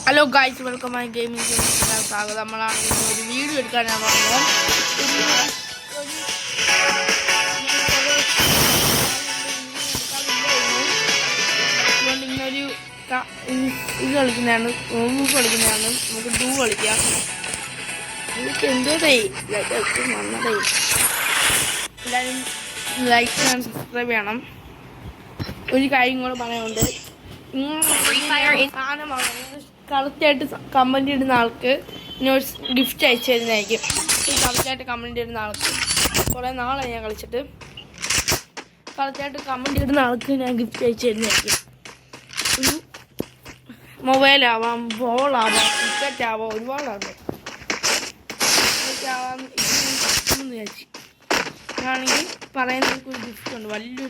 Hello guys, welcome my gaming ചാനലിലേക്ക് സ്വാഗതം. നമ്മളാണ് ഒരു വീഡിയോ എടുക്കാനാണ് വന്നത്. അതുകൊണ്ട് ഇങ്ങനൊരു ഇത് കളിക്കുന്നതാണ്, കളിക്കുന്നതാണ്. നമുക്ക് ഡൂ കളിക്കാം. എനിക്ക് എന്തോടേ വന്നതേ. എല്ലാവരും ലൈക്ക് ചെയ്യാൻ സബ്സ്ക്രൈബ് ചെയ്യണം. ഒരു കാര്യം കൂടെ പറയാനുണ്ട്. കറക്റ്റായിട്ട് കമൻറ്റ് ഇടുന്ന ആൾക്ക് ഒരു ഗിഫ്റ്റ് അയച്ചു തരുന്നതായിരിക്കും. ഈ കറക്റ്റായിട്ട് കമൻറ്റ് ഇടുന്ന ആൾക്ക് കുറേ നാളായി ഞാൻ കളിച്ചിട്ട്. കറക്റ്റായിട്ട് കമൻറ്റ് ഇടുന്ന ആൾക്ക് ഞാൻ ഗിഫ്റ്റ് അയച്ചു തരുന്നതായിരിക്കും. ഒരു മൊബൈലാവാം, ബോളാവാം, ക്രിക്കറ്റ് ആവാം, ഒരുപാടാവാം. ഇതൊക്കെ ആവാം എന്ന് വിചാരിച്ചു. ആണെങ്കിൽ പറയുന്നവർക്ക് ഒരു ഗിഫ്റ്റ് ഉണ്ട്, വലിയൊരു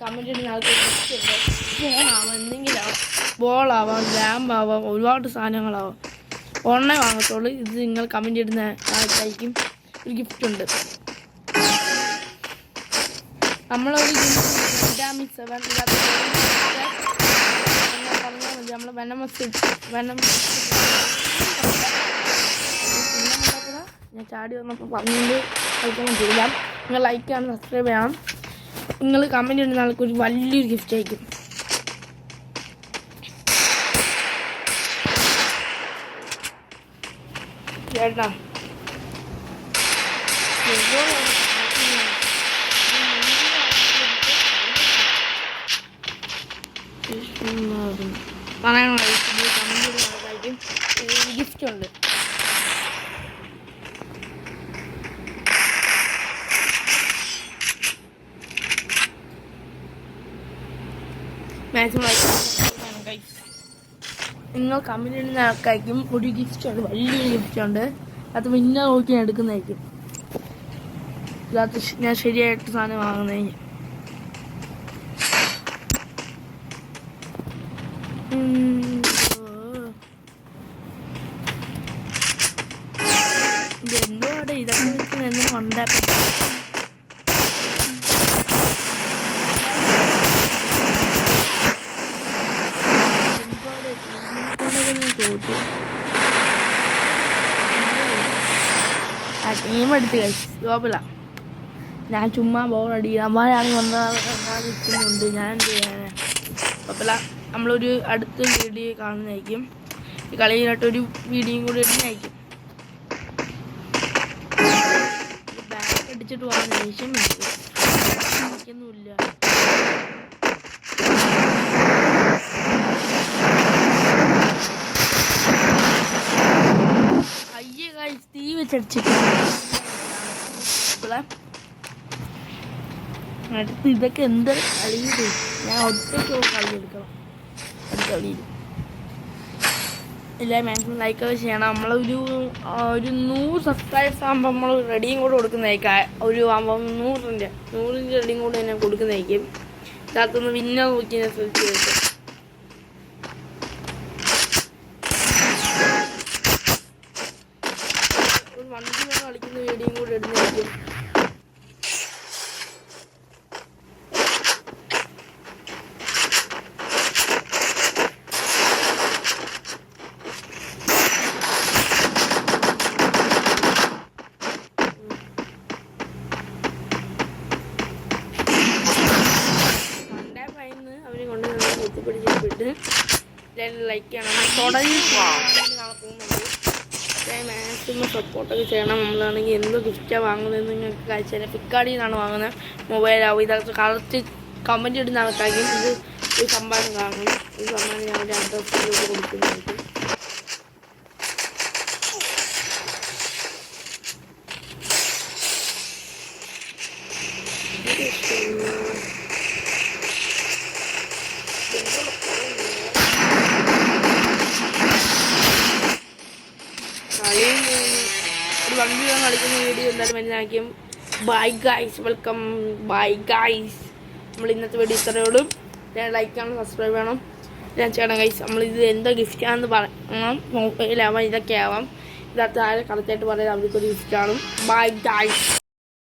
കമൻറ്റ് ഇടുന്ന ആൾക്ക് ഗിഫ്റ്റ് ഉണ്ട്. ഫോണാവാം, എന്തെങ്കിലും ആവാം, ബോളാവാം, ലാമ്പാവാം, ഒരുപാട് സാധനങ്ങളാവാം. ഒന്നേ വാങ്ങത്തുള്ളൂ. ഇത് നിങ്ങൾ കമൻറ്റ് ഇടുന്ന ആൾക്കായിരിക്കും ഒരു ഗിഫ്റ്റ് ഉണ്ട്. നമ്മളൊരു പറഞ്ഞാൽ മതി. നമ്മൾ ഞാൻ ചാടി വന്നപ്പോൾ പറഞ്ഞുകൊണ്ട് കളിക്കാൻ പറ്റില്ല. നിങ്ങൾ ലൈക്ക് ചെയ്യണം, സബ്സ്ക്രൈബ് ചെയ്യണം. നിങ്ങൾ കമൻറ്റ് ഇടുന്ന ആൾക്ക് ഒരു വലിയൊരു ഗിഫ്റ്റ് ആയിരിക്കും. ചേട്ടാ പറയാനുള്ള കമൻറ്റ് ഇടുന്ന ആൾക്കായിരിക്കും ഗിഫ്റ്റ് ഉണ്ട്. നിങ്ങൾ കമൻറ്റ് ഇടുന്ന ആൾക്കാർക്കും ഒരു ഗിഫ്റ്റ് ഉണ്ട്, വലിയൊരു ഗിഫ്റ്റ് ഉണ്ട്. അത് പിന്നെ നോക്കി ഞാൻ എടുക്കുന്നതായിരിക്കും. അത് ഞാൻ ശരിയായിട്ട് സാധനം വാങ്ങുന്നതിന്. ഇതെന്തോടെ ഇതൊക്കെ എന്നും കൊണ്ടാക്കി ടീം എടുത്ത് കഴിച്ചു കുഴപ്പമില്ല. ഞാൻ ചുമ്മാ ബോൾ അടിക്കുക. അമ്മമാരാണെങ്കിൽ വന്നിരിക്കുന്നുണ്ട്. ഞാൻ എന്ത് ചെയ്യാനാണ്? കുഴപ്പമില്ല. നമ്മളൊരു അടുത്ത വീഡിയോ കാണുന്നതായിരിക്കും. ഈ കളിയിലായിട്ടൊരു വീഡിയോയും കൂടി ഇടുന്നതായിരിക്കും. ബാക്ക് അടിച്ചിട്ട് പോകാൻ ദേഷ്യം എനിക്കൊന്നുമില്ല. തീ വെച്ചടിച്ചിട്ട് അടുത്ത് ഇതൊക്കെ എന്തൊരു കളിയിൽ ഞാൻ ഒറ്റയ്ക്ക് കളിയെടുക്കണം. അടുത്ത കളിയിൽ എല്ലാ മാക്സിമം ലൈക്കൊക്കെ ചെയ്യണം. നമ്മളൊരു 100 സബ്സ്ക്രൈബേഴ്സ് ആകുമ്പോൾ നമ്മൾ റെഡിയും കൂടെ കൊടുക്കുന്നതായിരിക്കും. ഒരു 100ൻ്റെ റെഡിയും കൂടെ ഞാൻ കൊടുക്കുന്നതായിരിക്കും. ഇതിനകത്തൊന്ന് വിന്നർ നോക്കി ഞാൻ സെർച്ച് ചെയ്തിട്ട് വണ്ടി കളിക്കുന്ന വീഡിയോയും കൂടെ ഇടുന്നതായിരിക്കും. സൺഡേ ഫൈന്ന് അവരെ കൊണ്ട് എത്തിപ്പിടിച്ചിട്ട് ലൈക്ക് ചെയ്യണം. തുടങ്ങി നാളെ പോകുന്നുണ്ട്. മാക്സിമം സപ്പോർട്ടൊക്കെ ചെയ്യണം. നമ്മളാണെങ്കിൽ എന്തോ ഗിഫ്റ്റാണ് വാങ്ങുന്നതെന്ന് നിങ്ങൾക്ക് കാഴ്ച തരാം. ഫ്ലിപ്കാർട്ടിൽ നിന്നാണ് വാങ്ങുന്നത്. മൊബൈലാവും. ഇതൊക്കെ കറക്റ്റ് കമൻറ്റ് ഇടുന്ന ആൾക്കാർക്കും ഇത് ഒരു സമ്മാനം കാണും. ഈ സമ്മാനം ഞാൻ ഒരു അഡ്രസ്സിലേക്ക് കൊടുക്കുന്നതായിരിക്കും. ഒരു 1 വീഡിയോ കളിക്കുന്ന വീഡിയോ എന്തായാലും മനസ്സിലാക്കിയും. Bye guys, welcome. Bye guys. നമ്മൾ ഇന്നത്തെ വീഡിയോ ഇത്രയോടും. ഞാൻ ലൈക്ക് ചെയ്യണം, സബ്സ്ക്രൈബ് ചെയ്യണം. ഞാൻ ചെയ്യണം ഗൈസ്. നമ്മളിത് എന്താ ഗിഫ്റ്റാണെന്ന് പറയണം. മൊബൈലാവാം, ഇതൊക്കെ ആവാം. താഴെ കറക്റ്റായിട്ട് പറയാൻ അവർക്കൊരു ഗിഫ്റ്റ് കാണും. Bye guys.